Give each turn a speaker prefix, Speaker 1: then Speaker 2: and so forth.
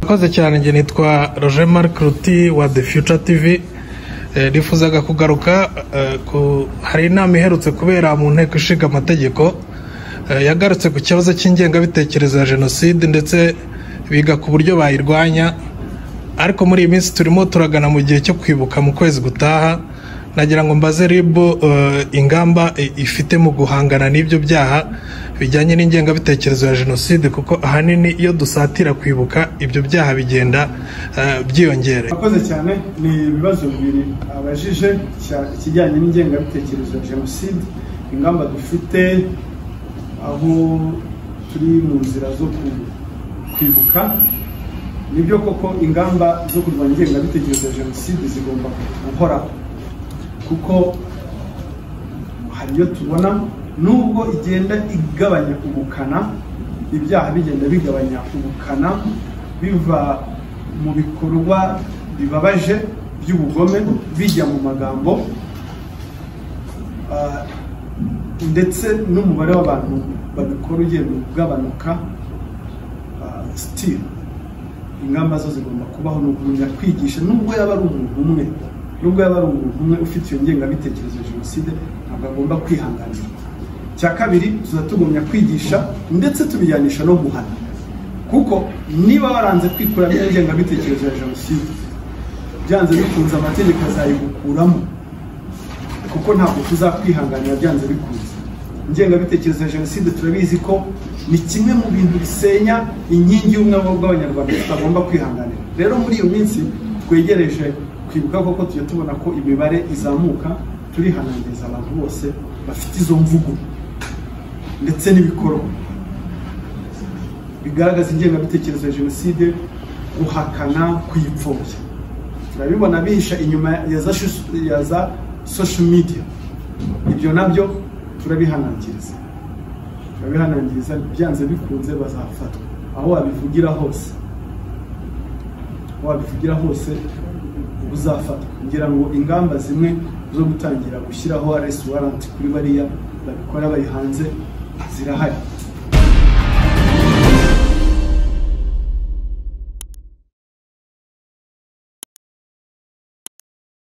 Speaker 1: Murakoze cyane, nge nitwa Roger Marc Ruti wa The Future TV. Nifuzaga kugaruka hari inama iherutse kubera mu nteko ishinga amategeko yagarutse ku kibazo cy'ingengabitekerezo ya jenoside ndetse biga ku buryo bayirwanya, ariko muri iyi minsi turimo turagana mu gihe cyo kwibuka mu kwezi gutaha. Nagira ngo mbaze RIB ingamba ifite mu guhangana n'ibyo byaha bijyanye n'ingengabitekerezo ya jenoside, kuko ahanini iyo dusatira kwibuka ibyo byaha bigenda byiyongera.
Speaker 2: Murakoze cyane. Ni ibibazo bibiri abajije, ikijyanye n'ingengabitekerezo ya jenoside, ingamba dufite aho turi mu nzira zo kwibuka. Nibyo koko ingamba zo kurwanya ingengabitekerezo ya jenoside zigomba guhoraho, kuko hari iyo tubona nubwo igenda igabanya ubukana, ibyaha bigenda bigabanya ubukana biva mu bikorwa bibabaje by'ubugome bijya mu magambo, ndetse n'umubare w'abantu babikora ugenda ugabanuka. Still ingamba zo zigomba kubaho, no kumenya kwigisha nubwo yaba ari umuntu umwe ufite iyo ngengabitekerezo ya jenoside, ntabwo agomba kwihanganira. Cya kabiri, tuzatugumya kwigisha ndetse tubijyanisha no guhana, kuko niba waranze kwikuramo ingengabitekerezo ya jenoside, byanze bikunze amategeko azayigukuramo, kuko ntabwo tuzakwihanganira byanze bikunze. Ingengabitekerezo ya jenoside turabizi ko ni kimwe mu bintu bisenya inkingi y'ubumwe bw'abanyarwanda tutagomba kwihanganira. Rero muri iyo minsi twegereje kwibuka, koko tujya tubona ko imibare izamuka, turihanangiriza abantu bose bafite izo mvugo ndetse n'ibikorwa bigaragaza ingengabitekerezo ya jenoside, guhakana, kuyipfobya. Turabibona bihisha inyuma ya za social media. Ibyo nabyo turabihanangiriza byanze bikunze bazafatwa aho wabivugira hose uzafatwa. Ngira ngo ingamba zimwe zo gutangira gushyiraho arrest warrant kuri bariya babikora bari hanze zirahari.